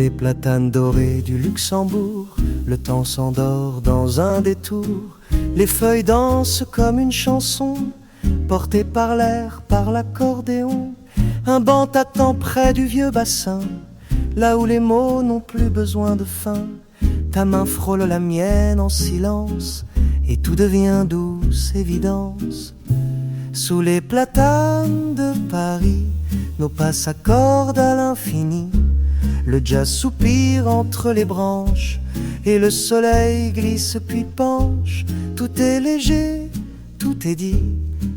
les platanes dorés du Luxembourg, le temps s'endort dans un détour. Les feuilles dansent comme une chanson, portée par l'air, par l'accordéon. Un banc t'attend près du vieux bassin, là où les mots n'ont plus besoin de fin. Ta main frôle la mienne en silence, et tout devient douce évidence. Sous les platanes de Paris, nos pas s'accordent à l'infini. Le jazz soupire entre les branches, et le soleil glisse puis penche. Tout est léger, tout est dit,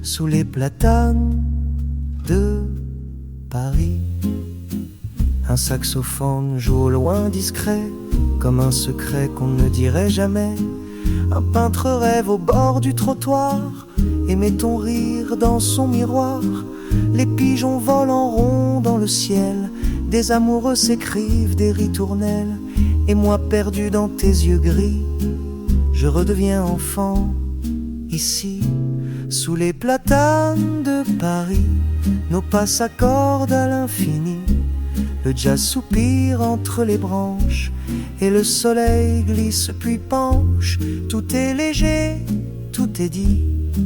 sous les platanes de Paris. Un saxophone joue au loin discret, comme un secret qu'on ne dirait jamais. Un peintre rêve au bord du trottoir, et met ton rire dans son miroir. Les pigeons volent en rond dans le ciel, des amoureux s'écrivent des ritournelles. Et moi perdu dans tes yeux gris, je redeviens enfant ici. Sous les platanes de Paris, nos pas s'accordent à l'infini. Le jazz soupire entre les branches, et le soleil glisse puis penche. Tout est léger, tout est dit,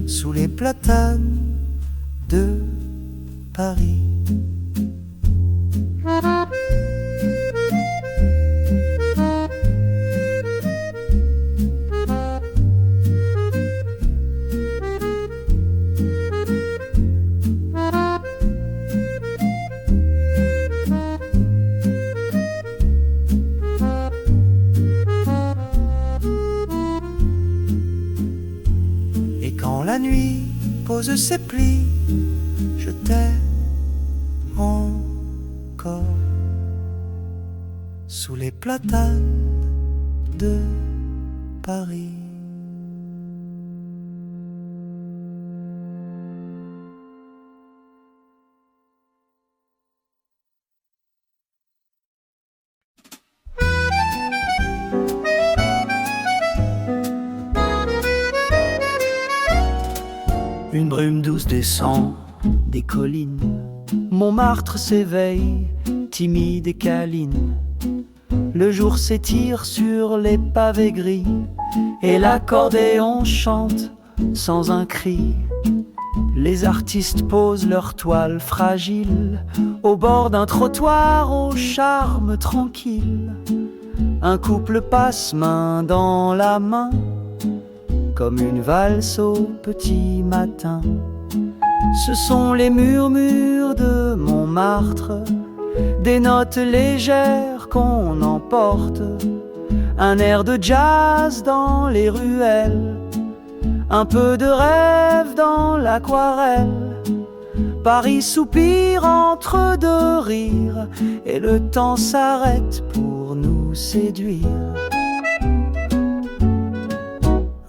sous les platanes de Paris. La nuit pose ses plis, je t'aime encore. Sous les platanes de Paris. Une brume douce descend des collines, Montmartre s'éveille, timide et câline. Le jour s'étire sur les pavés gris, et l'accordéon chante sans un cri. Les artistes posent leurs toiles fragiles au bord d'un trottoir au charme tranquille. Un couple passe main dans la main, comme une valse au petit matin. Ce sont les murmures de Montmartre, des notes légères qu'on emporte. Un air de jazz dans les ruelles, un peu de rêve dans l'aquarelle. Paris soupire entre deux rires, et le temps s'arrête pour nous séduire.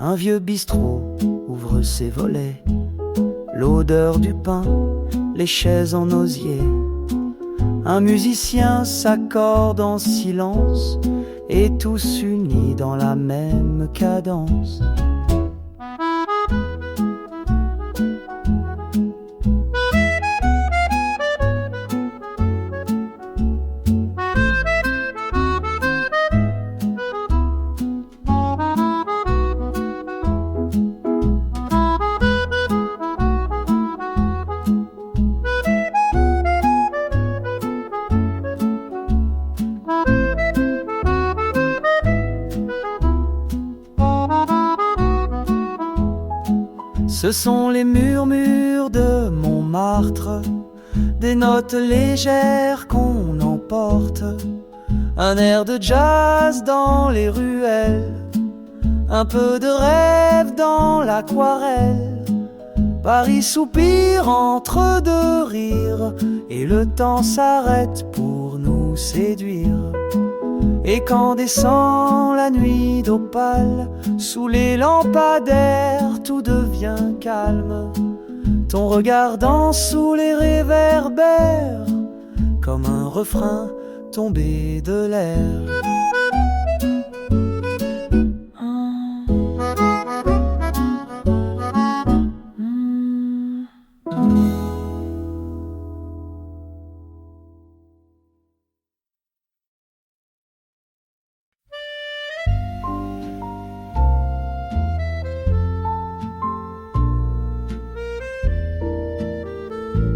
Un vieux bistrot ouvre ses volets, l'odeur du pain, les chaises en osier. Un musicien s'accorde en silence, et tous unis dans la même cadence. Ce sont les murmures de Montmartre, des notes légères qu'on emporte. Un air de jazz dans les ruelles, un peu de rêve dans l'aquarelle. Paris soupire entre deux rires, et le temps s'arrête pour nous séduire. Et quand descend la nuit d'opale, sous les lampadaires tout devient calme. Ton regard danse sous les réverbères, comme un refrain tombé de l'air.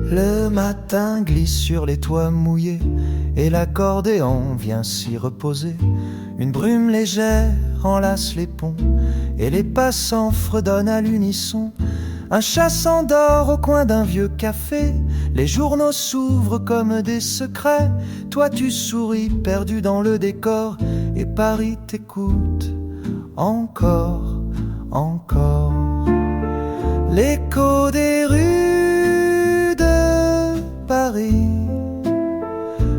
Le matin glisse sur les toits mouillés et l'accordéon vient s'y reposer. Une brume légère enlace les ponts et les passants fredonnent à l'unisson. Un chat s'endort au coin d'un vieux café. Les journaux s'ouvrent comme des secrets. Toi tu souris perdu dans le décor et Paris t'écoute encore, encore. L'écho des rues de Paris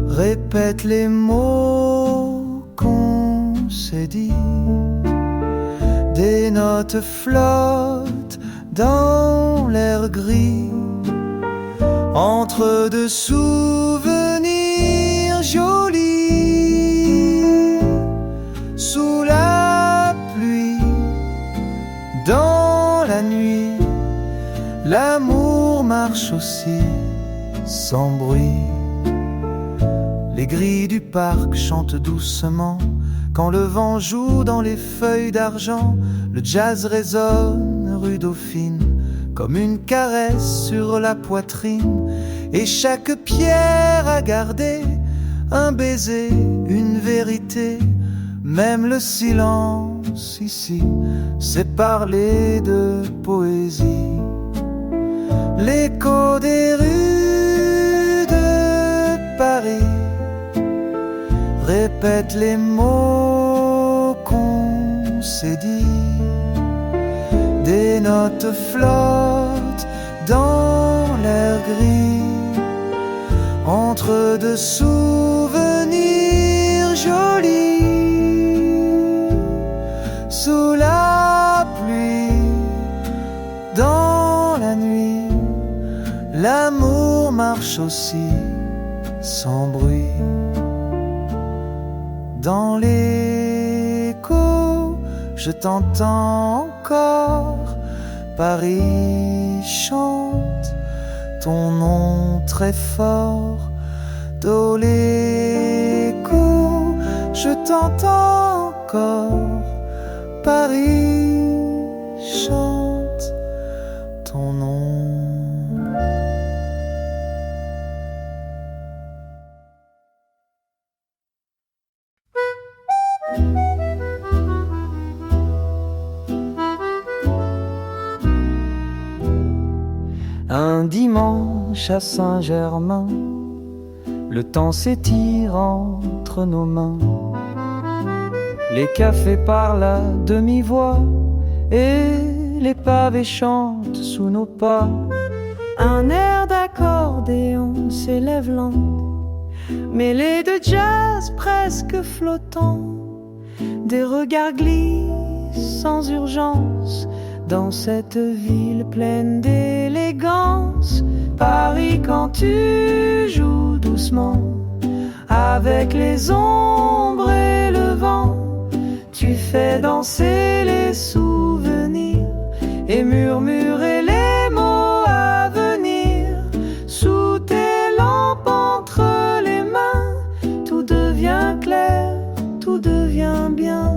répète les mots qu'on s'est dit. Des notes flottent dans l'air gris entre deux souvenirs jolis. Sous la pluie, dans la nuit, l'amour marche aussi sans bruit. Les grilles du parc chantent doucement quand le vent joue dans les feuilles d'argent. Le jazz résonne rue Dauphine comme une caresse sur la poitrine. Et chaque pierre a gardé un baiser, une vérité. Même le silence ici, c'est parler de poésie. L'écho des rues de Paris répète les mots qu'on s'est dit. Des notes flottent dans l'air gris entre deux souvenirs jolis. Sous la pluie, dans la nuit, l'amour marche aussi sans bruit. Dans l'écho, je t'entends encore. Paris chante ton nom très fort. Dans l'écho, je t'entends encore. Paris chante ton nom. Un dimanche à Saint-Germain, le temps s'étire entre nos mains. Les cafés parlent à demi-voix et les pavés chantent sous nos pas. Un air d'accordéon s'élève lent, mêlé de jazz presque flottant. Des regards glissent sans urgence dans cette ville pleine d'élégance. Paris, quand tu joues doucement avec les ombres et le vent, tu fais danser les souvenirs et murmurer les mots à venir. Sous tes lampes entre les mains, tout devient clair, tout devient bien.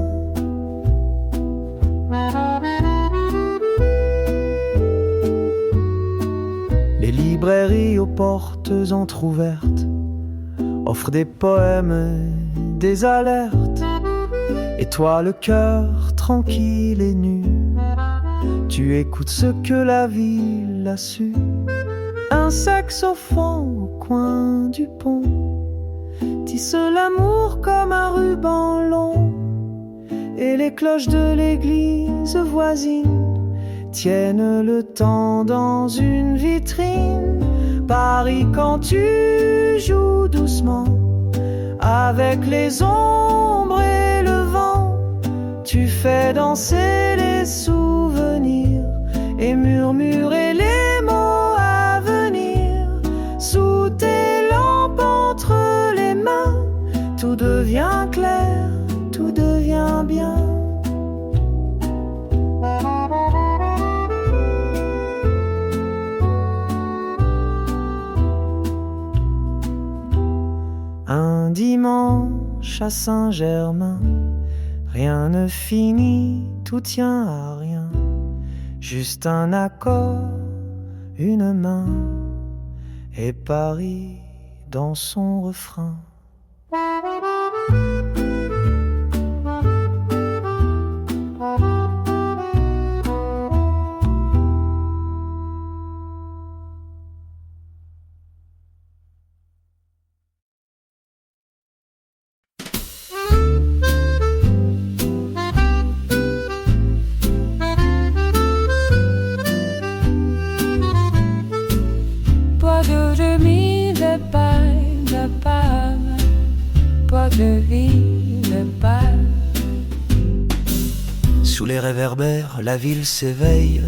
Les librairies aux portes entr'ouvertes offrent des poèmes, des alertes. Et toi, le cœur tranquille et nu, tu écoutes ce que la ville a su. Un saxophone au coin du pont tisse l'amour comme un ruban long. Et les cloches de l'église voisine tiennent le temps dans une vitrine. Paris, quand tu joues doucement avec les ombres et le vent, tu fais danser les souvenirs et murmurer les mots à venir. Sous tes lampes entre les mains, tout devient clair, tout devient bien. Un dimanche à Saint-Germain, rien ne finit, tout tient à rien. Juste un accord, une main et Paris dans son refrain. De ville pâle. Sous les réverbères, la ville s'éveille.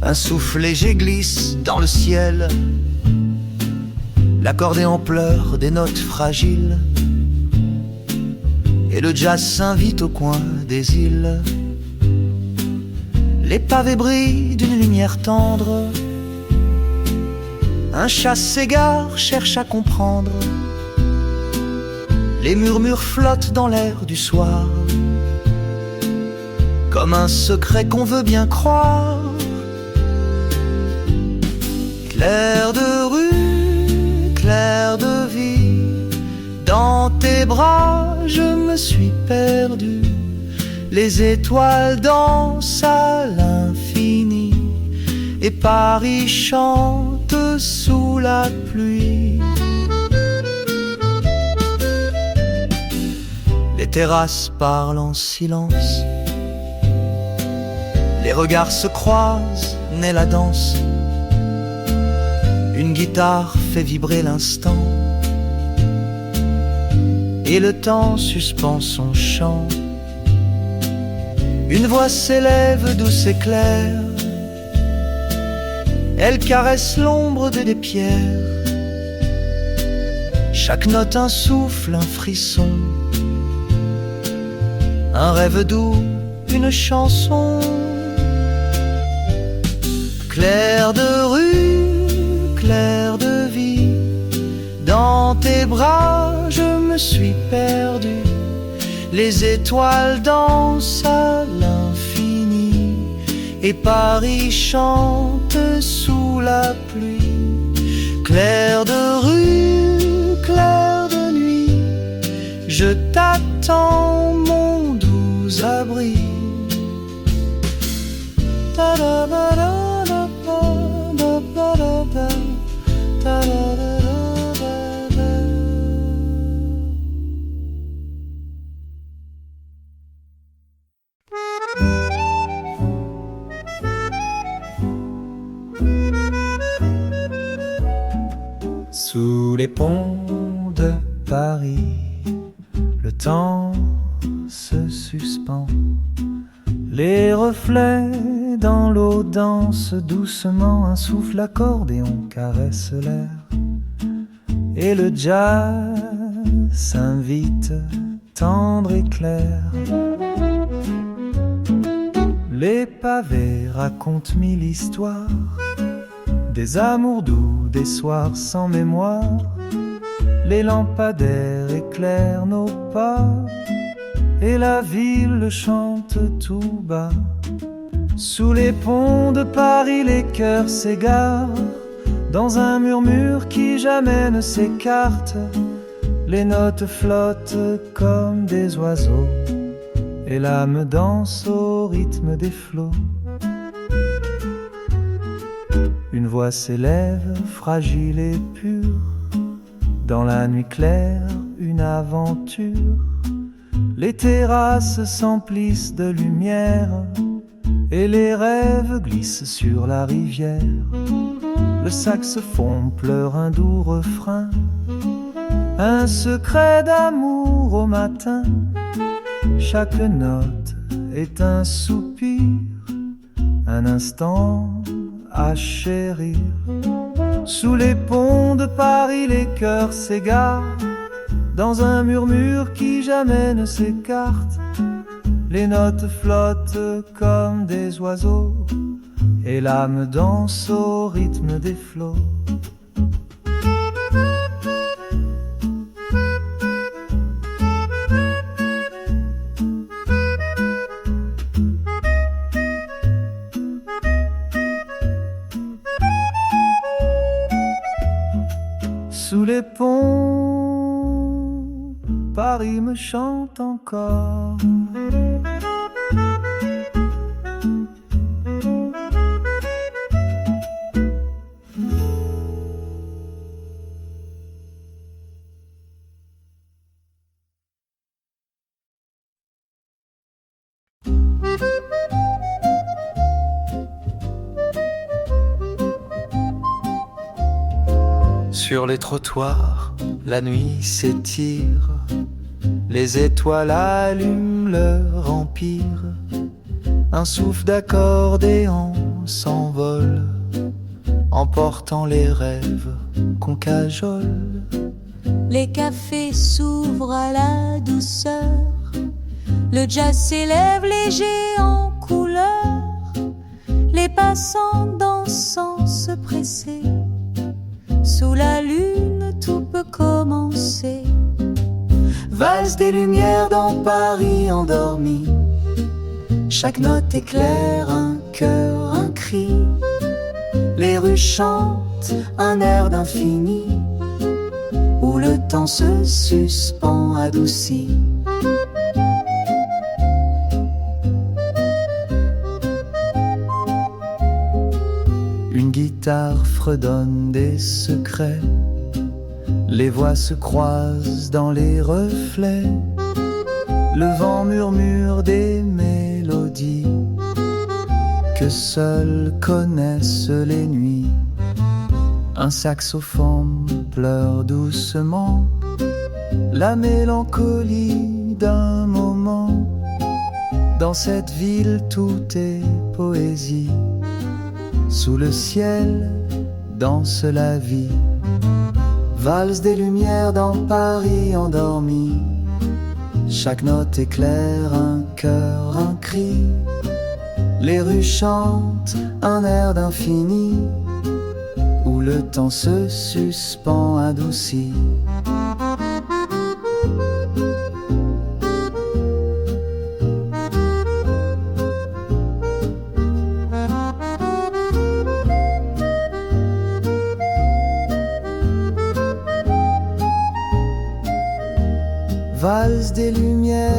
Un souffle léger glisse dans le ciel. L'accordéon pleure des notes fragiles. Et le jazz s'invite au coin des îles. Les pavés brillent d'une lumière tendre. Un chat s'égare, cherche à comprendre. Les murmures flottent dans l'air du soir, comme un secret qu'on veut bien croire. Clair de rue, clair de vie, dans tes bras je me suis perdu. Les étoiles dansent à l'infini et Paris chante sous la pluie. Les terrasses parlent en silence. Les regards se croisent, naît la danse. Une guitare fait vibrer l'instant et le temps suspend son chant. Une voix s'élève douce et claire. Elle caresse l'ombre des pierres. Chaque note un souffle, un frisson. Un rêve doux, une chanson. Clair de rue, clair de vie, dans tes bras je me suis perdu. Les étoiles dansent à l'infini et Paris chante sous la pluie. Clair de rue, clair de nuit, je t'attends mon doux abri. Sous les ponts de Paris, le temps se suspend. Les reflets dans l'eau dansent doucement. Un souffle accordéon caresse l'air et le jazz s'invite tendre et clair. Les pavés racontent mille histoires, des amours doux, des soirs sans mémoire. Les lampadaires éclairent nos pas et la ville chante tout bas. Sous les ponts de Paris, les cœurs s'égarent dans un murmure qui jamais ne s'écarte. Les notes flottent comme des oiseaux et l'âme danse au rythme des flots. Une voix s'élève, fragile et pure. Dans la nuit claire, une aventure. Les terrasses s'emplissent de lumière et les rêves glissent sur la rivière. Le saxophone pleure un doux refrain, un secret d'amour au matin. Chaque note est un soupir, un instant à chérir. Sous les ponts de Paris, les cœurs s'égarent dans un murmure qui jamais ne s'écarte. Les notes flottent comme des oiseaux et l'âme danse au rythme des flots. les ponts, Paris me chante encore. Sur les trottoirs, la nuit s'étire, les étoiles allument leur empire. Un souffle d'accordéon s'envole, emportant les rêves qu'on cajole. Les cafés s'ouvrent à la douceur, le jazz s'élève léger en couleur, les passants dansant se presser. Sous la lune, tout peut commencer. Valse des lumières dans Paris endormi. Chaque note éclaire un cœur, un cri. Les rues chantent un air d'infini, où le temps se suspend adouci. Une guitare fredonne des secrets, les voix se croisent dans les reflets, le vent murmure des mélodies que seuls connaissent les nuits. Un saxophone pleure doucement la mélancolie d'un moment. Dans cette ville tout est poésie, sous le ciel danse la vie. Valse des lumières dans Paris endormi. Chaque note éclaire un cœur, un cri. Les rues chantent un air d'infini, où le temps se suspend adouci. Valse des lumières,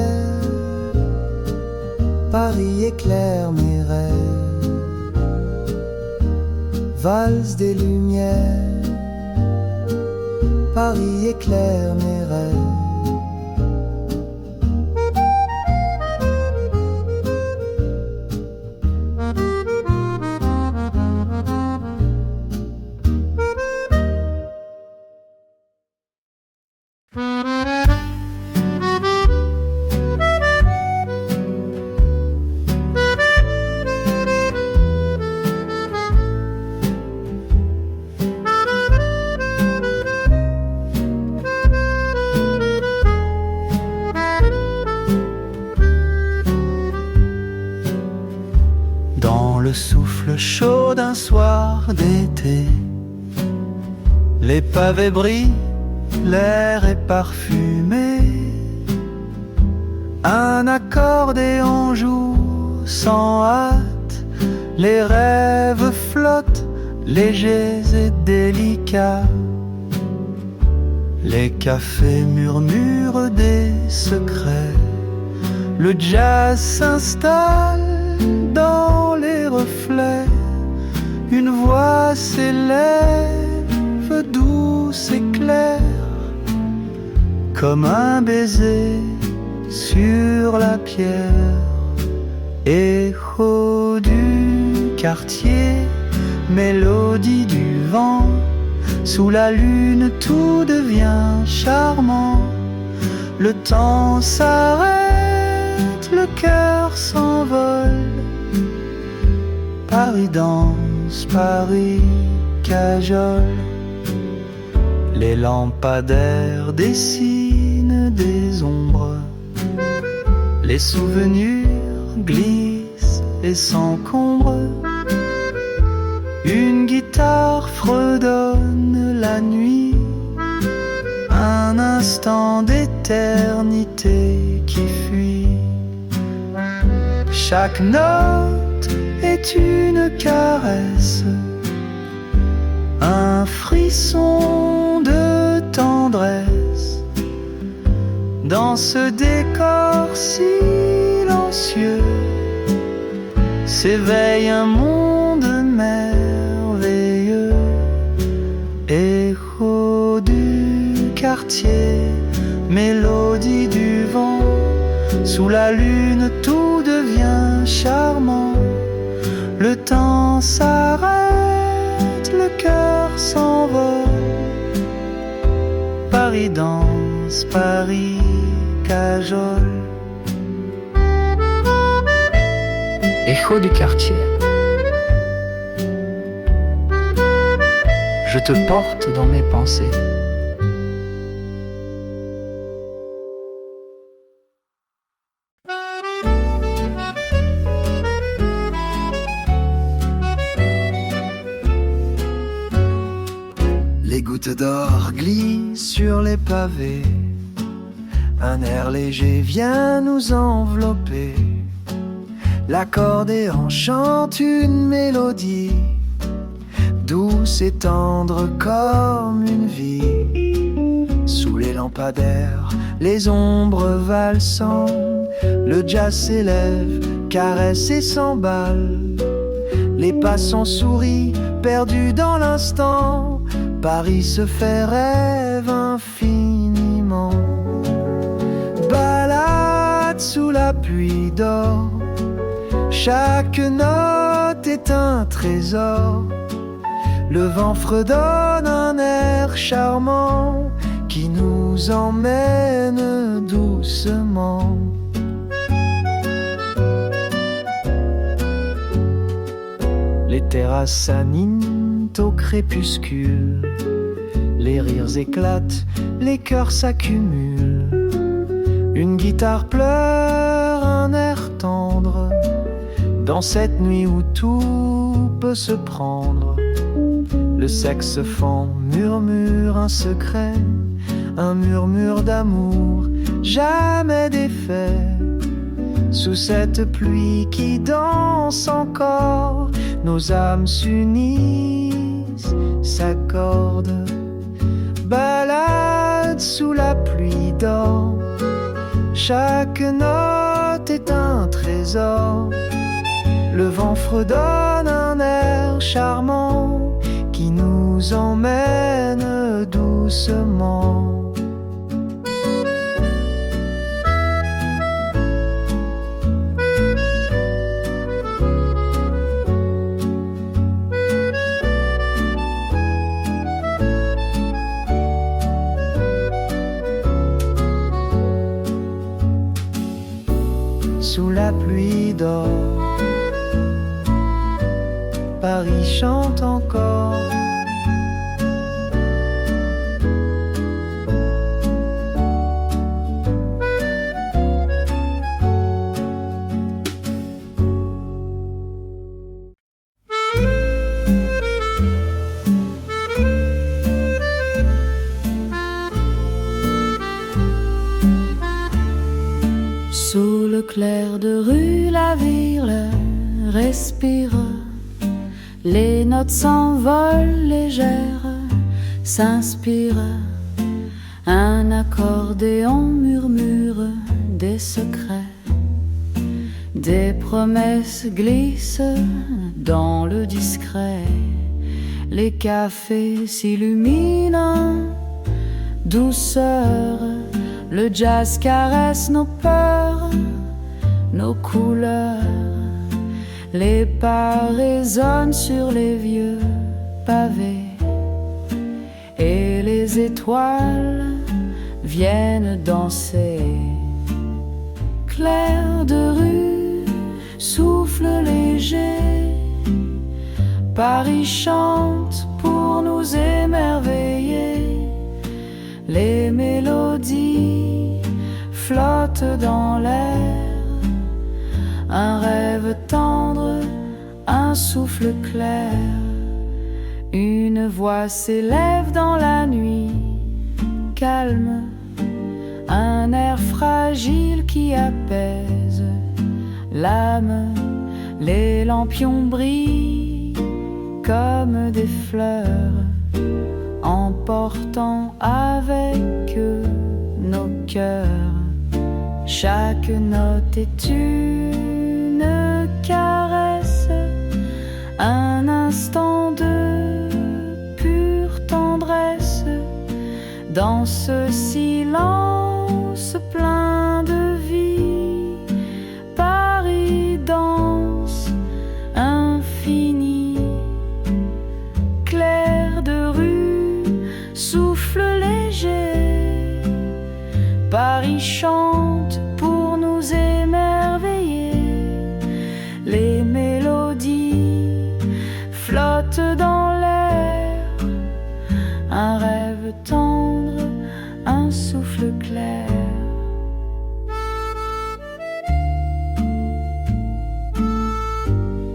Paris éclaire mes rêves. Valse des lumières, Paris éclaire mes rêves. Le souffle chaud d'un soir d'été, les pavés brillent, l'air est parfumé. Un accordéon joue sans hâte, les rêves flottent, légers et délicats. Les cafés murmurent des secrets, le jazz s'installe dans les reflets. Une voix s'élève douce et claire, comme un baiser sur la pierre. Écho du quartier, mélodie du vent, sous la lune tout devient charmant. Le temps s'arrête, le cœur s'envole. Paris danse, Paris cajole. Les lampadaires dessinent des ombres, les souvenirs glissent et s'encombrent. Une guitare fredonne la nuit, un instant d'éternité qui fuit. Chaque note est une caresse, un frisson de dans ce décor silencieux s'éveille un monde merveilleux. Écho du quartier, mélodie du vent, sous la lune tout devient charmant. Le temps s'arrête, le cœur s'envole. Paris danse, Paris cajole. Écho du quartier, je te porte dans mes pensées. Les gouttes d'or glissent sur les pavés. Un air léger vient nous envelopper. L'accordéon chante une mélodie, douce et tendre comme une vie. Sous les lampadaires, les ombres valsant, le jazz s'élève, caresse et s'emballe. Les passants sourient, perdus dans l'instant. Paris se fait rêve infiniment. Balade sous la pluie d'or, chaque note est un trésor. Le vent fredonne un air charmant qui nous emmène doucement. Les terrasses s'animent au crépuscule. Les rires éclatent, les cœurs s'accumulent. Une guitare pleure un air tendre. Dans cette nuit où tout peut se prendre, le saxophone murmure un secret, un murmure d'amour jamais défait. Sous cette pluie qui danse encore, nos âmes s'unissent, s'accordent. Balade sous la pluie d'or, chaque note est un trésor. Le vent fredonne un air charmant qui nous emmène doucement. Sous la pluie d'or, Paris chante encore. Sous le clair de rue, la ville respire. Les notes s'envolent légères, s'inspirent. Un accordéon murmure des secrets. Des promesses glissent dans le discret. Les cafés s'illuminent, douceur. Le jazz caresse nos peurs, nos couleurs. Les pas résonnent sur les vieux pavés. Et les étoiles viennent danser. Clair de rue, souffle léger. Paris chante pour nous émerveiller. Les mélodies flottent dans l'air. Un rêve tendre, un souffle clair. Une voix s'élève dans la nuit calme. Un air fragile qui apaise l'âme. Les lampions brillent comme des fleurs, emportant avec eux nos cœurs. Chaque note est une caresse, un instant de pure tendresse. Dans ce silence plein de vie, Paris danse infini. Clair de rue, souffle léger, Paris chante pour nous émerveiller. Les mélodies flottent dans l'air, un rêve tendre, un souffle clair.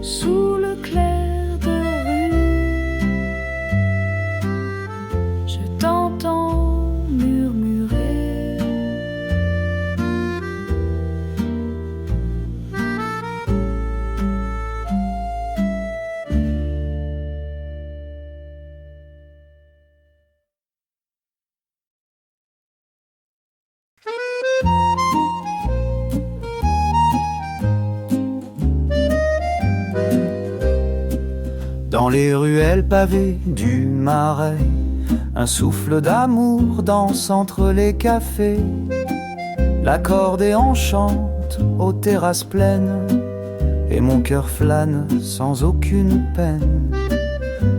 Sous le clair de rue, je t'entends murmurer. Dans les ruelles pavées du Marais, un souffle d'amour danse entre les cafés. L'accordéon chante aux terrasses pleines, et mon cœur flâne sans aucune peine.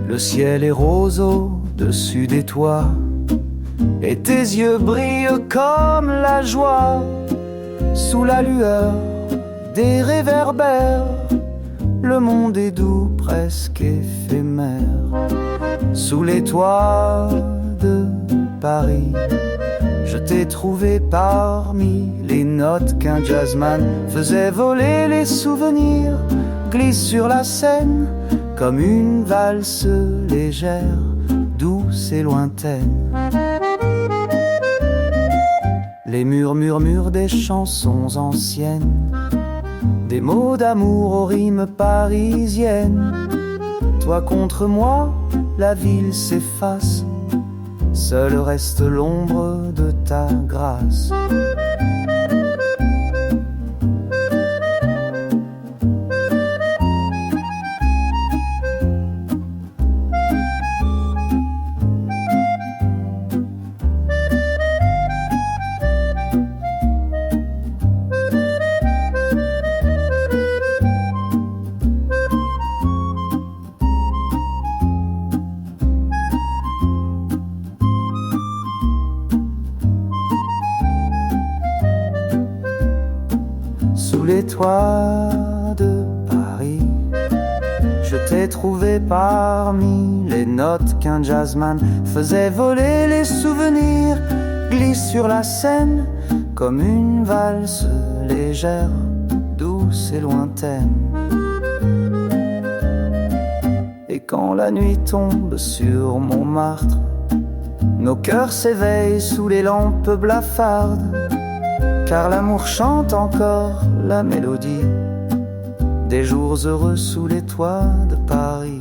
Le ciel est rose au-dessus des toits, et tes yeux brillent comme la joie. Sous la lueur des réverbères, le monde est doux, presque éphémère. Sous les toits de Paris, je t'ai trouvé parmi les notes qu'un jazzman faisait voler. Les souvenirs glissent sur la scène comme une valse légère, douce et lointaine. Les murmures des chansons anciennes, des mots d'amour aux rimes parisiennes. Toi contre moi, la ville s'efface, seul reste l'ombre de ta grâce. Sous les toits de Paris, je t'ai trouvé parmi les notes qu'un jazzman faisait voler. Les souvenirs glissent sur la scène comme une valse légère, douce et lointaine. Et quand la nuit tombe sur Montmartre, nos cœurs s'éveillent sous les lampes blafardes, car l'amour chante encore la mélodie des jours heureux sous les toits de Paris.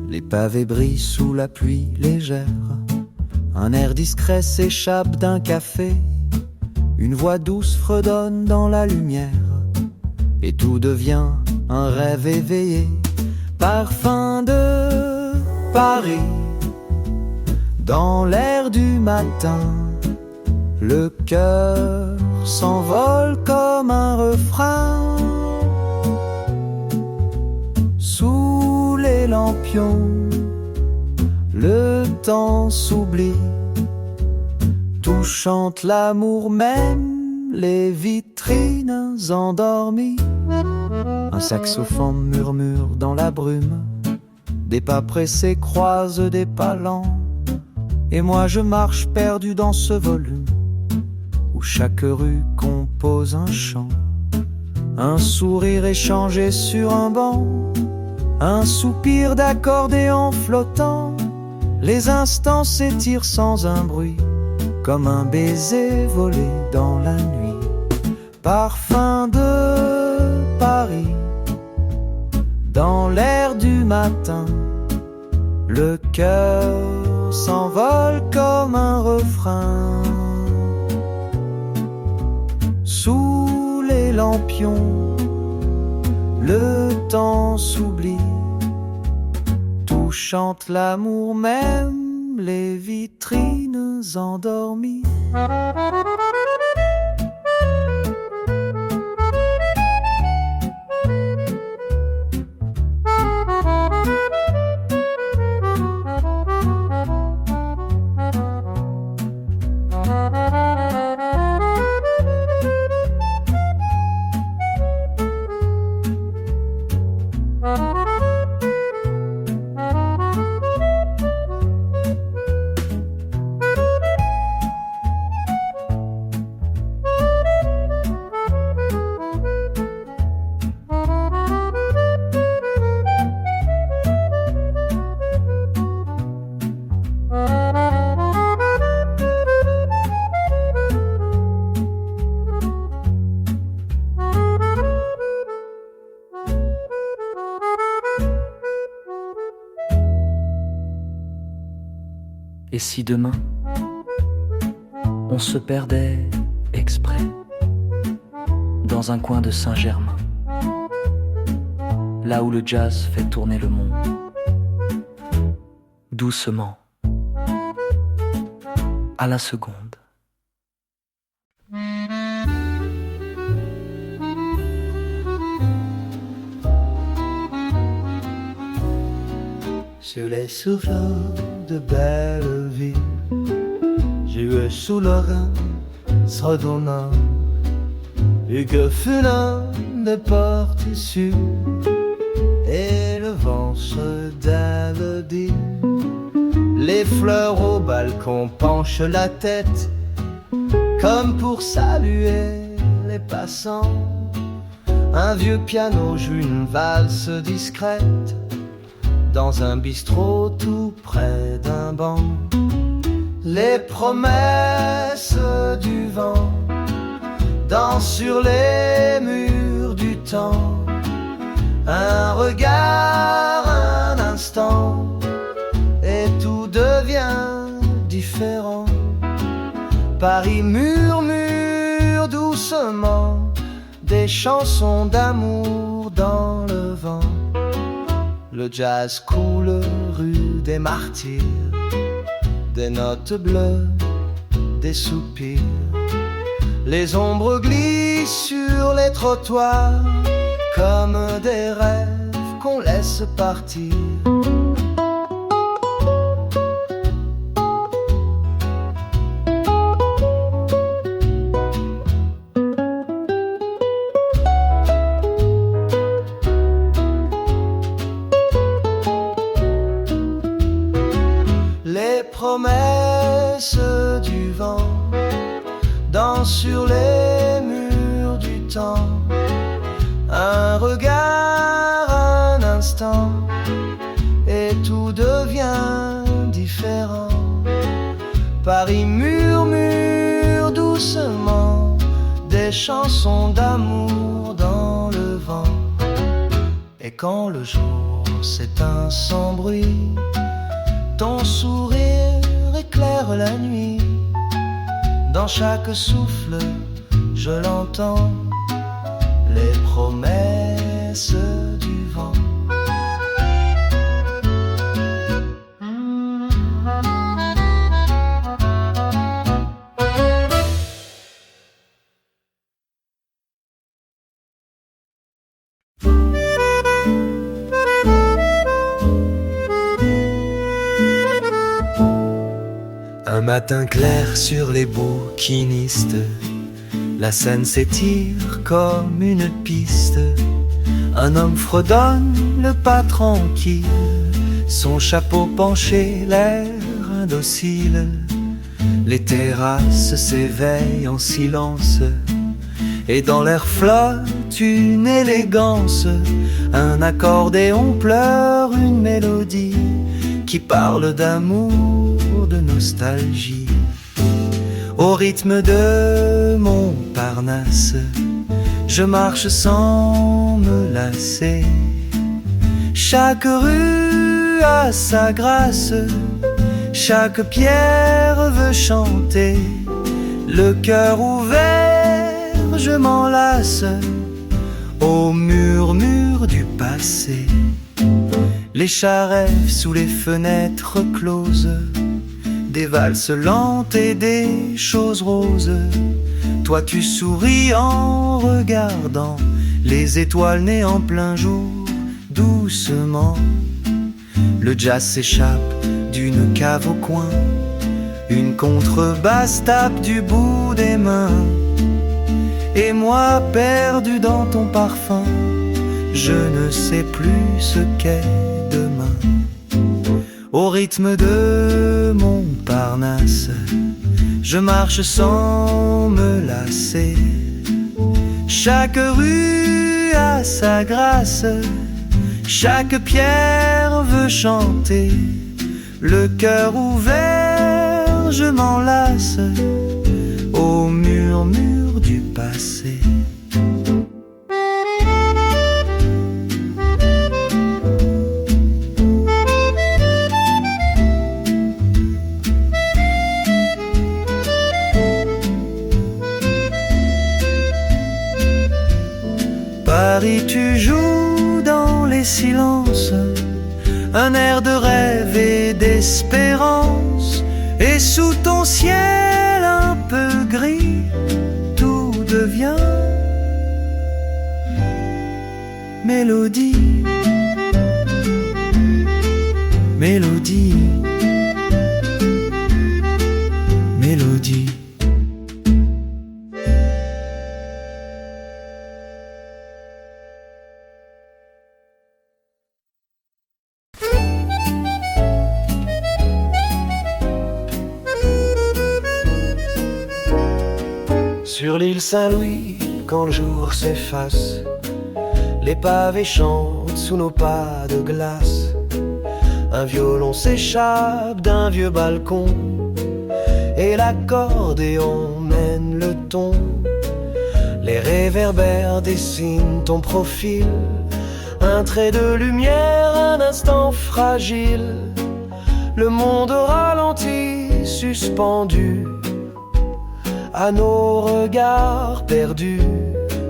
Les pavés brillent sous la pluie légère, un air discret s'échappe d'un café, une voix douce fredonne dans la lumière, et tout devient un rêve éveillé. Parfum de Paris, dans l'air du matin, le cœur s'envole comme un refrain. Sous les lampions, le temps s'oublie, tout chante l'amour, même les vitrines endormies. Un saxophone murmure dans la brume, des pas pressés croisent des pas lents, et moi je marche perdu dans ce volume où chaque rue compose un chant. Un sourire échangé sur un banc, un soupir d'accordéon flottant, Les instants s'étirent sans un bruit, comme un baiser volé dans la nuit. Parfum de Paris, dans l'air du matin, le cœur s'envole comme un refrain. Sous les lampions, le temps s'oublie, tout chante l'amour, même les vitrines endormies. Et si demain, on se perdait exprès dans un coin de Saint-Germain, là où le jazz fait tourner le monde, doucement, à la seconde. Sur les souffles de Belleville, joué sous le Rhin, s'redonnant, Hugues Fulin des portes issues, et le vent se dit. Les fleurs au balcon penchent la tête, comme pour saluer les passants. Un vieux piano joue une valse discrète dans un bistrot tout près d'un banc. Les promesses du vent dansent sur les murs du temps. Un regard, un instant, et tout devient différent. Paris murmure doucement des chansons d'amour dans le vent. Le jazz coule rue des Martyrs, des notes bleues, des soupirs. Les ombres glissent sur les trottoirs comme des rêves qu'on laisse partir. Les promesses du vent dansent sur les murs du temps. Un regard, un instant, et tout devient différent. Paris murmure doucement des chansons d'amour dans le vent. Et quand le jour s'éteint sans bruit, ton sourire éclaire la nuit. Dans chaque souffle, je l'entends, les promesses du vent. Un matin clair sur les bouquinistes, la scène s'étire comme une piste. Un homme fredonne le pas tranquille, son chapeau penché, l'air indocile. Les terrasses s'éveillent en silence, et dans l'air flotte une élégance. Un accordéon pleure une mélodie qui parle d'amour, de nostalgie. Au rythme de Montparnasse, je marche sans me lasser. Chaque rue a sa grâce, chaque pierre veut chanter. Le cœur ouvert, je m'enlace au murmure du passé. Les charrets sous les fenêtres closes, des valses lentes et des choses roses. Toi tu souris en regardant les étoiles nées en plein jour. Doucement, le jazz s'échappe d'une cave au coin. Une contrebasse tape du bout des mains. Et moi perdu dans ton parfum, je ne sais plus ce qu'est demain. Au rythme de Montparnasse, je marche sans me lasser. Chaque rue a sa grâce, chaque pierre veut chanter. Le cœur ouvert, je m'enlace au murmure du passé. Paris, tu joues dans les silences, un air de rêve et d'espérance. Et sous ton ciel un peu gris, tout devient mélodie, mélodie, mélodie. Sur l'île Saint-Louis, quand le jour s'efface, les pavés chantent sous nos pas de glace. Un violon s'échappe d'un vieux balcon et l'accordéon mène le ton. Les réverbères dessinent ton profil, un trait de lumière, un instant fragile. Le monde ralentit, suspendu à nos regards perdus,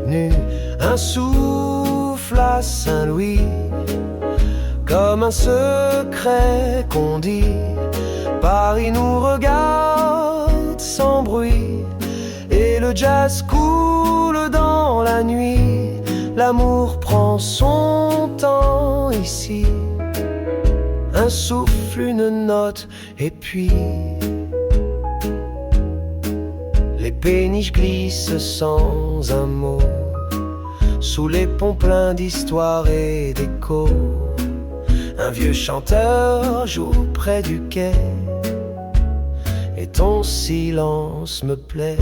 nus. Un souffle à Saint-Louis, comme un secret qu'on dit. Paris nous regarde sans bruit, et le jazz coule dans la nuit. L'amour prend son temps ici, un souffle, une note, et puis les péniches glissent sans un mot, sous les ponts pleins d'histoire et d'écho. Un vieux chanteur joue près du quai, et ton silence me plaît.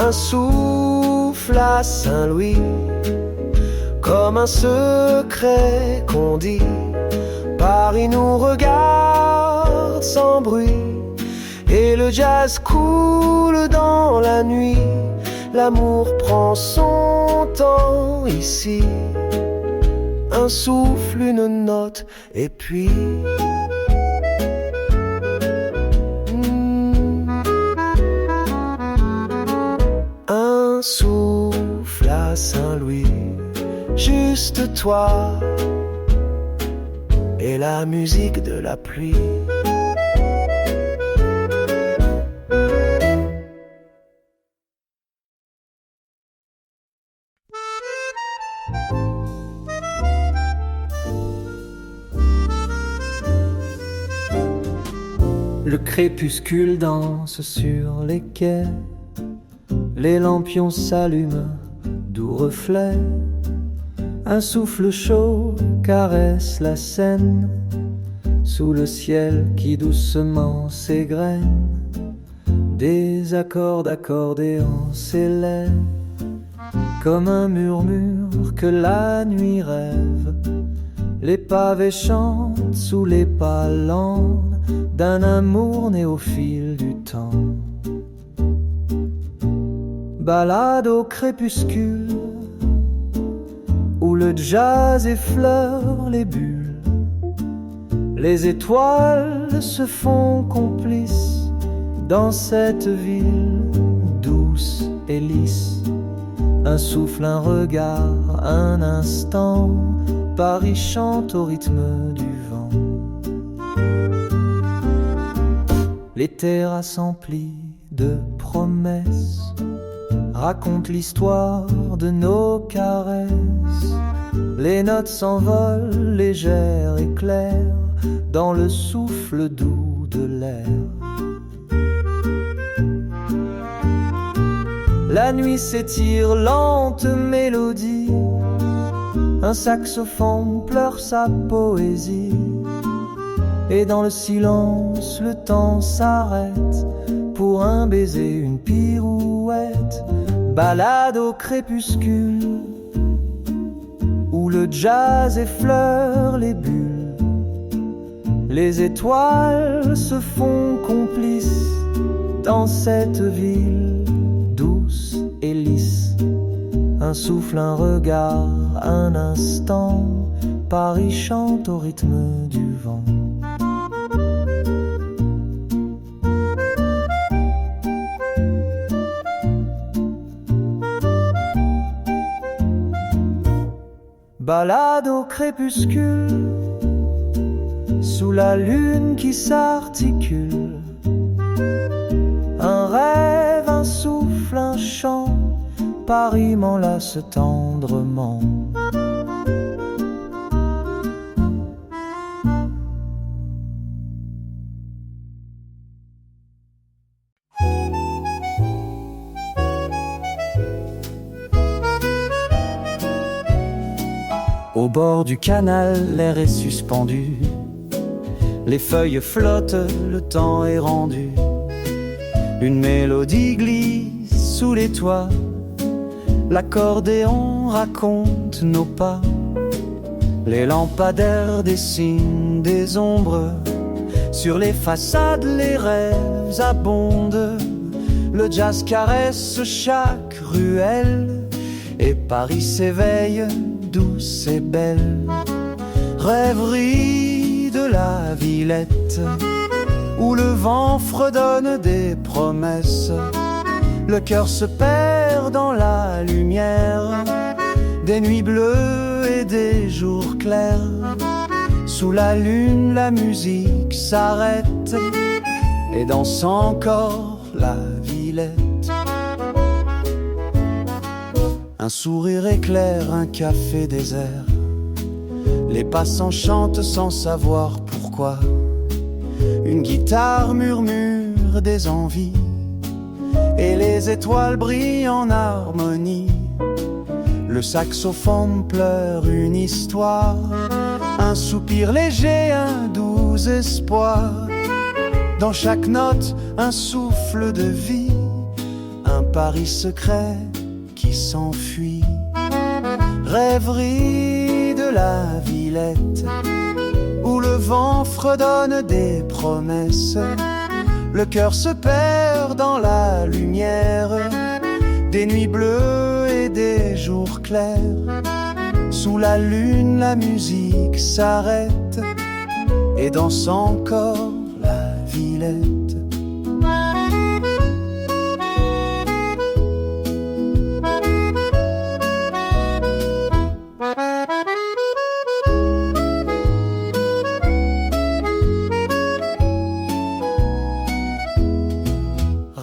Un souffle à Saint-Louis, comme un secret qu'on dit. Paris nous regarde sans bruit, et le jazz coule dans la nuit. L'amour prend son temps ici, un souffle, une note, et puis un souffle à Saint-Louis, juste toi et la musique de la pluie. Le crépuscule danse sur les quais, les lampions s'allument, doux reflets. Un souffle chaud caresse la Seine, sous le ciel qui doucement s'égrène. Des accords d'accordéon s'élèvent comme un murmure que la nuit rêve. Les pavés chantent sous les pas lents d'un amour né au fil du temps. Balade au crépuscule où le jazz effleure les bulles. Les étoiles se font complices dans cette ville douce et lisse. Un souffle, un regard, un instant, Paris chante au rythme du vent. Les terrasses emplies de promesses racontent l'histoire de nos caresses. Les notes s'envolent légères et claires dans le souffle doux de l'air. La nuit s'étire, lente mélodie. Un saxophone pleure sa poésie. Et dans le silence, le temps s'arrête pour un baiser, une pirouette. Balade au crépuscule où le jazz effleure les bulles. Les étoiles se font complices dans cette ville douce et lisse. Un souffle, un regard, un instant, Paris chante au rythme du vent. Balade au crépuscule, sous la lune qui s'articule. Un rêve, un souffle, un chant, Paris m'enlace tendrement. Au bord du canal, l'air est suspendu. Les feuilles flottent, le temps est rendu. Une mélodie glisse sous les toits. L'accordéon raconte nos pas. Les lampadaires dessinent des ombres. Sur les façades, les rêves abondent. Le jazz caresse chaque ruelle. Et Paris s'éveille, douce et belle. Rêverie de la Villette, où le vent fredonne des promesses. Le cœur se perd dans la lumière des nuits bleues et des jours clairs. Sous la lune, la musique s'arrête et danse encore la Villette. Un sourire éclaire, un café désert. Les passants chantent sans savoir pourquoi. Une guitare murmure des envies et les étoiles brillent en harmonie. Le saxophone pleure une histoire, un soupir léger, un doux espoir. Dans chaque note, un souffle de vie, un Paris secret qui s'enfuit. Rêverie de la Villette, où le vent fredonne des promesses. Le cœur se perd dans la lumière des nuits bleues et des jours clairs. Sous la lune, la musique s'arrête et danse encore la Villette.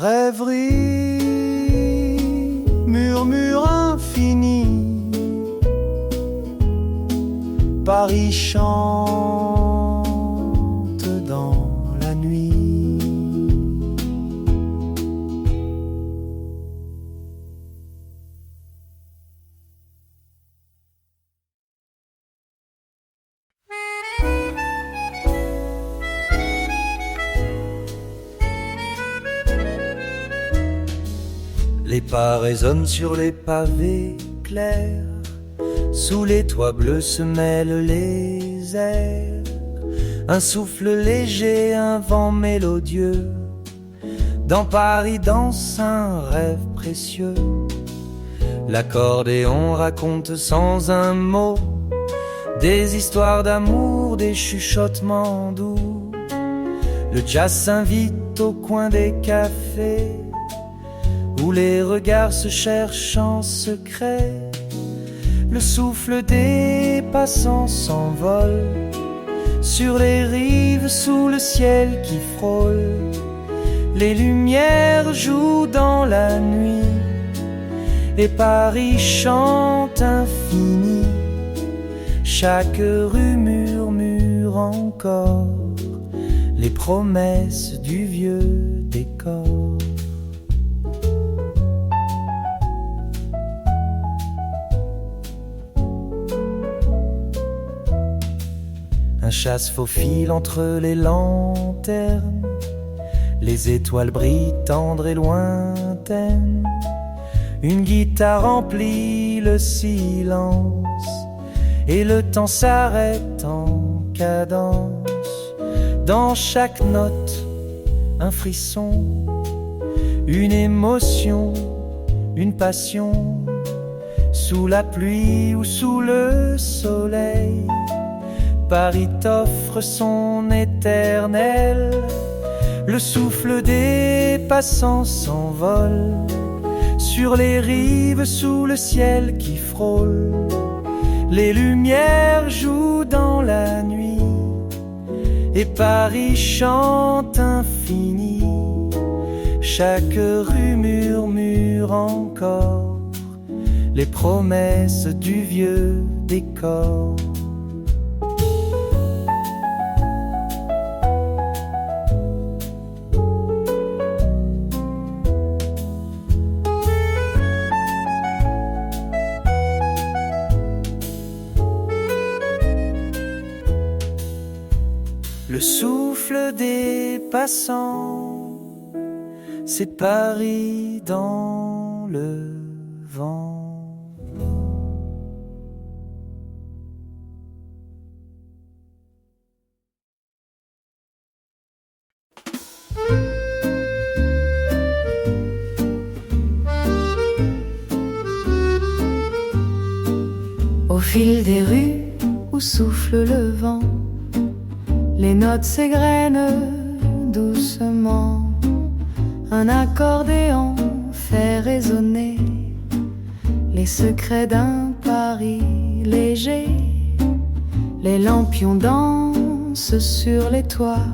Rêverie, murmure infini, Paris chante. Les pas résonnent sur les pavés clairs, sous les toits bleus se mêlent les airs. Un souffle léger, un vent mélodieux, dans Paris danse un rêve précieux. L'accordéon raconte sans un mot des histoires d'amour, des chuchotements doux. Le jazz s'invite au coin des cafés, où les regards se cherchent en secret. Le souffle des passants s'envole sur les rives sous le ciel qui frôle. Les lumières jouent dans la nuit et Paris chante infini. Chaque rue murmure encore les promesses du vieux décor. Un chasse faufile entre les lanternes, les étoiles brillent tendres et lointaines. Une guitare remplit le silence et le temps s'arrête en cadence. Dans chaque note, un frisson, une émotion, une passion. Sous la pluie ou sous le soleil, Paris t'offre son éternel. Le souffle des passants s'envole sur les rives sous le ciel qui frôle. Les lumières jouent dans la nuit et Paris chante infini. Chaque rue murmure encore les promesses du vieux décor. Le souffle des passants, c'est Paris dans le vent. Au fil des rues où souffle le vent, les notes s'égrènent doucement. Un accordéon fait résonner les secrets d'un Paris léger. Les lampions dansent sur les toits,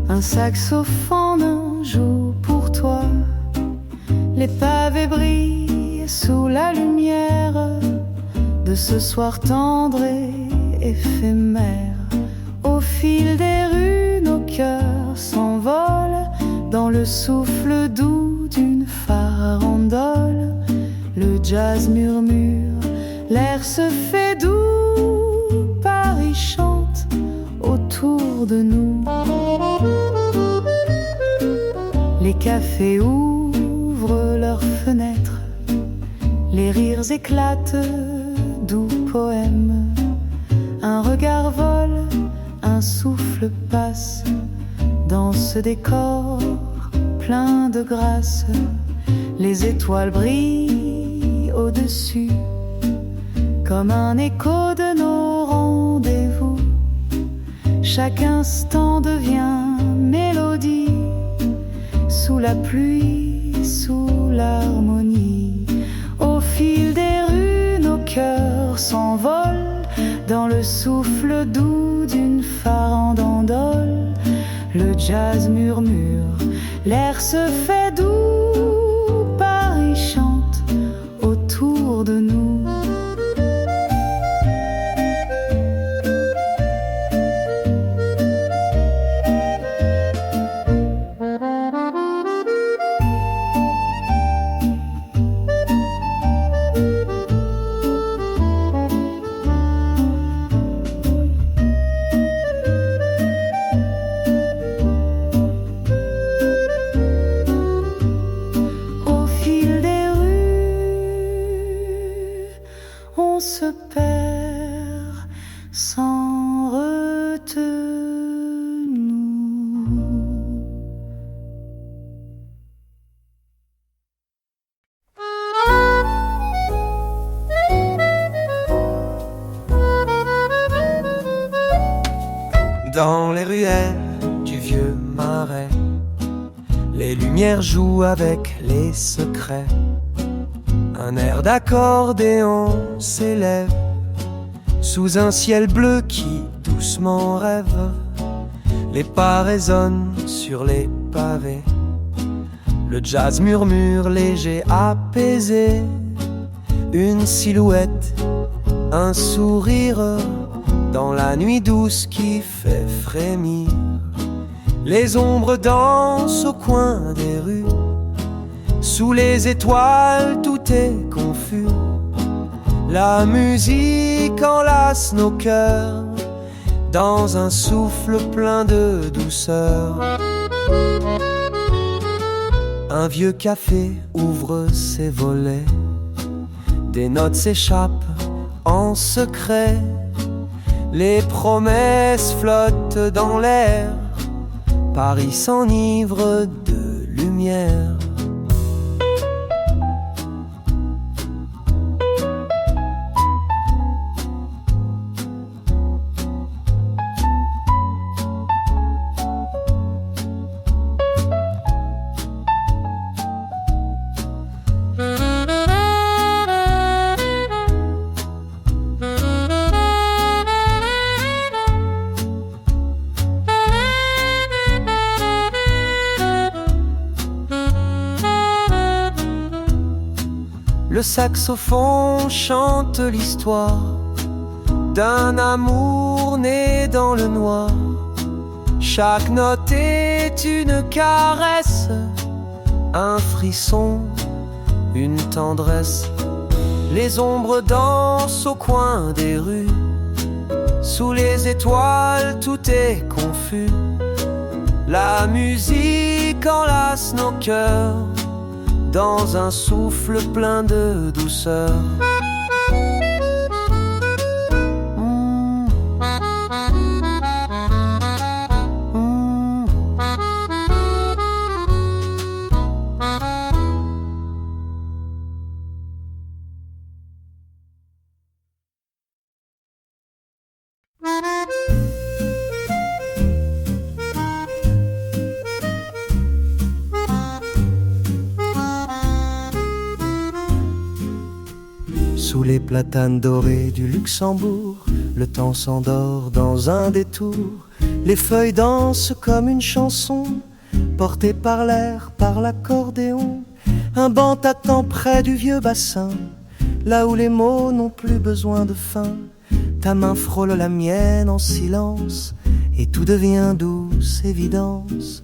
un saxophone joue pour toi. Les pavés brillent sous la lumière de ce soir tendre et éphémère. Au fil des rues, nos cœurs s'envolent dans le souffle doux d'une farandole. Le jazz murmure, l'air se fait doux. Paris chante autour de nous. Les cafés ouvrent leurs fenêtres, les rires éclatent, doux poèmes. Un regard vole, un souffle passe dans ce décor plein de grâce. Les étoiles brillent au-dessus comme un écho de nos rendez-vous. Chaque instant devient mélodie sous la pluie, sous l'harmonie. Au fil des rues, nos cœurs s'envolent dans le souffle doux d'une farandole. Le jazz murmure, l'air se fait doux. Paris chante autour de nous. Au fil marais. Les lumières jouent avec les secrets. Un air d'accordéon s'élève sous un ciel bleu qui doucement rêve. Les pas résonnent sur les pavés. Le jazz murmure léger, apaisé. Une silhouette, un sourire dans la nuit douce qui fait frémir. Les ombres dansent au coin des rues. Sous les étoiles, tout est confus. La musique enlace nos cœurs dans un souffle plein de douceur. Un vieux café ouvre ses volets. Des notes s'échappent en secret. Les promesses flottent dans l'air. Paris s'enivre de lumière. Le saxophone chante l'histoire d'un amour né dans le noir. Chaque note est une caresse, un frisson, une tendresse. Les ombres dansent au coin des rues. Sous les étoiles, tout est confus. La musique enlace nos cœurs dans un souffle plein de douceur. Sous les platanes dorés du Luxembourg, le temps s'endort dans un détour. Les feuilles dansent comme une chanson, portée par l'air, par l'accordéon. Un banc t'attend près du vieux bassin, là où les mots n'ont plus besoin de fin. Ta main frôle la mienne en silence, et tout devient douce évidence.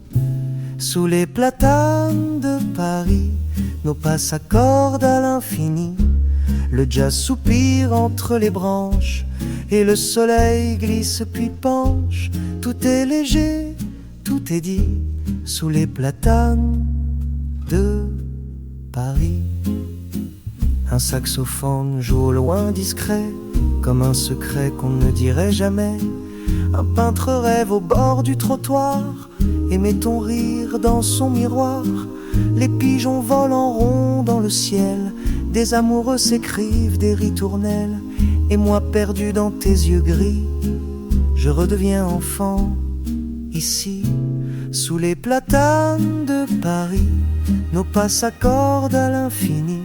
Sous les platanes de Paris, nos pas s'accordent à l'infini. Le jazz soupire entre les branches, et le soleil glisse puis penche. Tout est léger, tout est dit, sous les platanes de Paris. Un saxophone joue au loin discret, comme un secret qu'on ne dirait jamais. Un peintre rêve au bord du trottoir, et met ton rire dans son miroir. Les pigeons volent en rond dans le ciel, des amoureux s'écrivent des ritournelles. Et moi perdu dans tes yeux gris, je redeviens enfant ici. Sous les platanes de Paris, nos pas s'accordent à l'infini.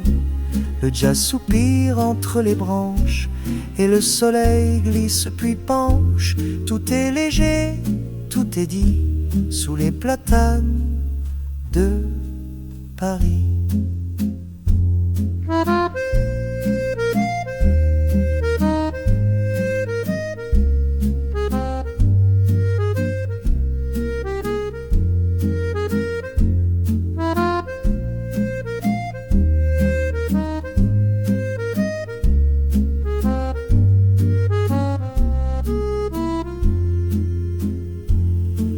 Le jazz soupire entre les branches, et le soleil glisse puis penche. Tout est léger, tout est dit, sous les platanes de Paris.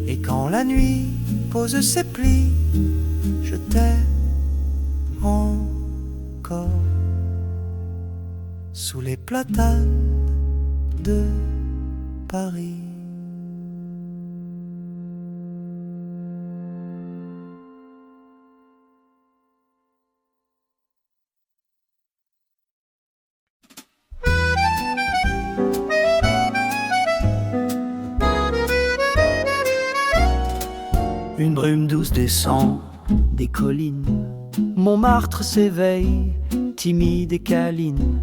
Et quand la nuit pose ses plis, je t'aime encore sous les platanes de Paris. Une brume douce descend des collines. Montmartre s'éveille, timide et câline.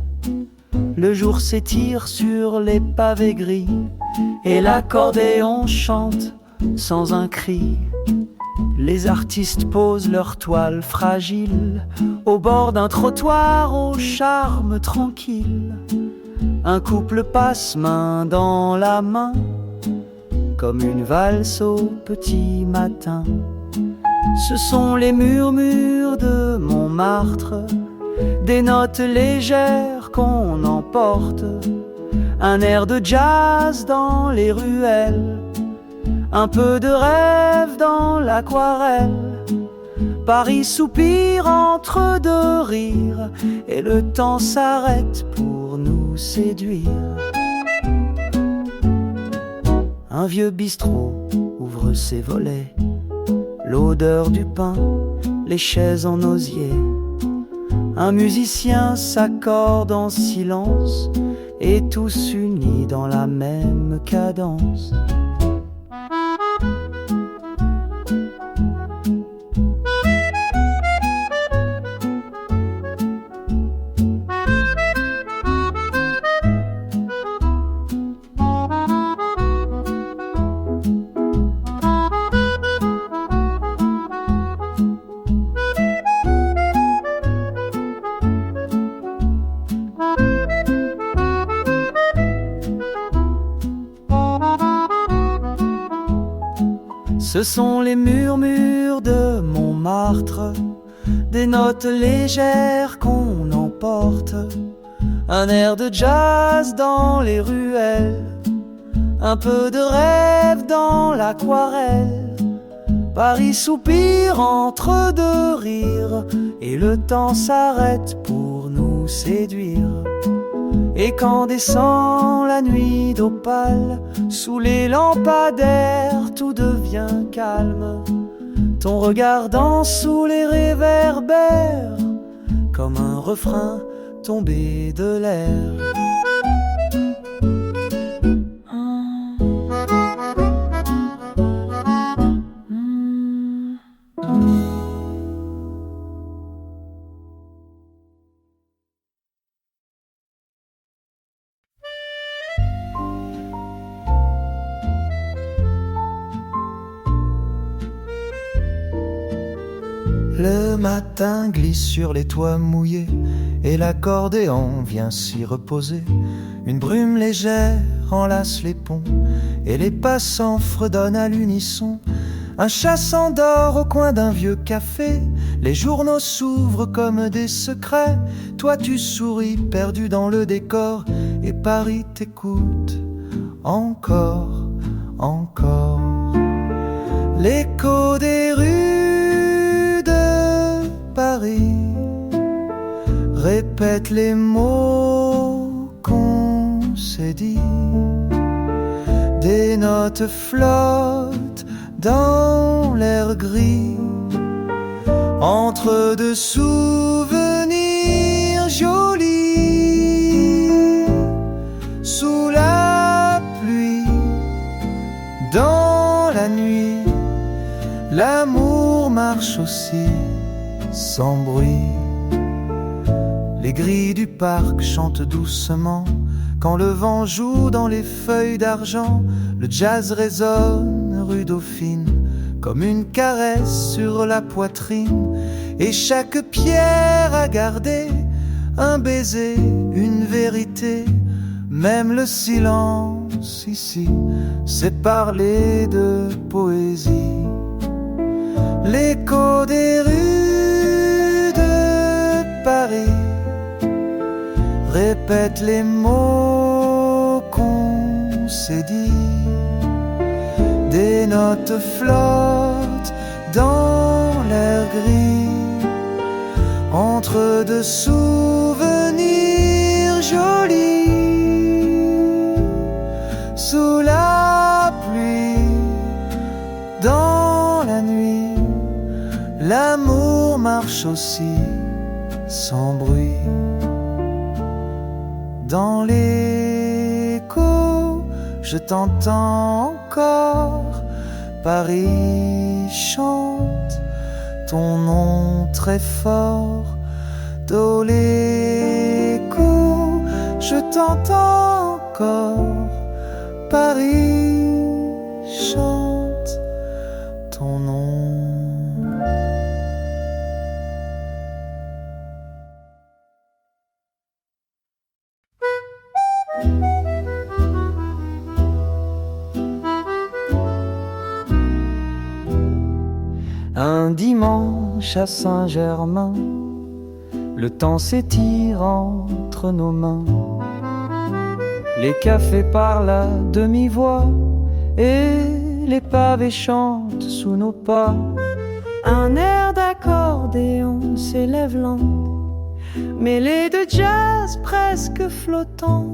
Le jour s'étire sur les pavés gris et l'accordéon chante sans un cri. Les artistes posent leurs toiles fragiles au bord d'un trottoir au charme tranquille. Un couple passe main dans la main comme une valse au petit matin. Ce sont les murmures de Montmartre, des notes légères qu'on emporte, un air de jazz dans les ruelles, un peu de rêve dans l'aquarelle. Paris soupire entre deux rires et le temps s'arrête pour nous séduire. Un vieux bistrot ouvre ses volets, l'odeur du pain, les chaises en osier. Un musicien s'accorde en silence et tous unis dans la même cadence. Ce sont les murmures de Montmartre, des notes légères qu'on emporte, un air de jazz dans les ruelles, un peu de rêve dans l'aquarelle. Paris soupire entre deux rires et le temps s'arrête pour nous séduire. Et quand descend la nuit d'opale, sous les lampadaires tout devient calme. Ton regard danse sous les réverbères, comme un refrain tombé de l'air. Le matin glisse sur les toits mouillés et l'accordéon vient s'y reposer. Une brume légère enlace les ponts et les passants fredonnent à l'unisson. Un chat s'endort au coin d'un vieux café, les journaux s'ouvrent comme des secrets. Toi tu souris perdu dans le décor et Paris t'écoute encore, encore. L'écho des rues de Paris répète les mots qu'on s'est dit. Des notes flottent dans l'air gris, entre deux souvenirs jolis, sous la pluie, dans la nuit, l'amour marche aussi sans bruit. Les grilles du parc chantent doucement quand le vent joue dans les feuilles d'argent. Le jazz résonne rue Dauphine comme une caresse sur la poitrine. Et chaque pierre a gardé un baiser, une vérité. Même le silence ici, c'est parler de poésie. L'écho des rues de Paris répète les mots qu'on s'est dit. Des notes flottent dans l'air gris, entre deux souvenirs jolis, sous la pluie, dans la nuit, l'amour marche aussi sans bruit. Dans l'écho, je t'entends encore Paris chante ton nom très fort. Dans l'écho, je t'entends encore. Paris chante ton nom. Un dimanche à Saint-Germain, le temps s'étire entre nos mains. Les cafés parlent à demi-voix et les pavés chantent sous nos pas. Un air d'accordéon s'élève lent, mêlé de jazz presque flottant.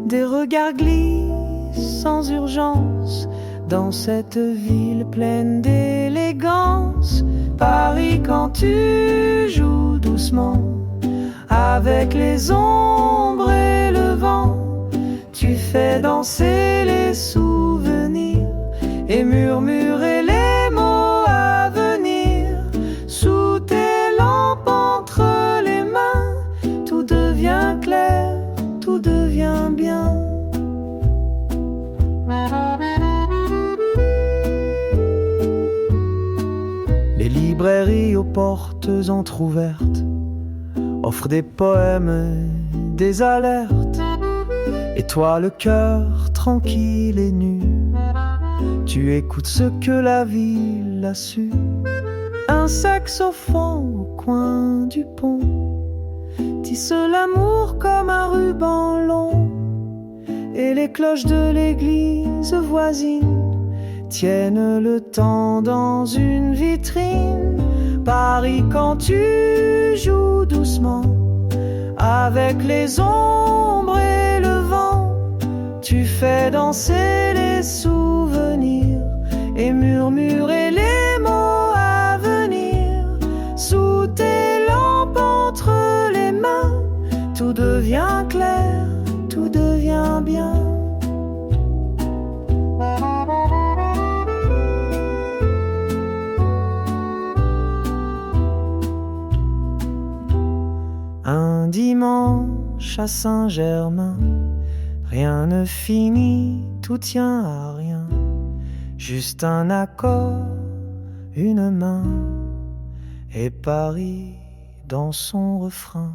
Des regards glissent sans urgence dans cette ville pleine d'élégance. Paris, quand tu joues doucement avec les ombres et le vent, tu fais danser les souvenirs et murmurer les mots à venir. Sous tes lampes entre les mains, tout devient clair, tout devient bien. Les librairies aux portes entr'ouvertes offrent des poèmes, des alertes. Et toi, le cœur tranquille et nu, tu écoutes ce que la ville a su. Un saxophone au coin du pont tisse l'amour comme un ruban long. Et les cloches de l'église voisine tiennent le temps dans une vitrine. Paris, quand tu joues doucement avec les ombres et le vent, tu fais danser les souvenirs et murmurer les mots à venir. Sous tes lampes entre les mains, tout devient clair, tout devient bien. Un dimanche à Saint-Germain, rien ne finit, tout tient à rien. Juste un accord, une main, et Paris dans son refrain.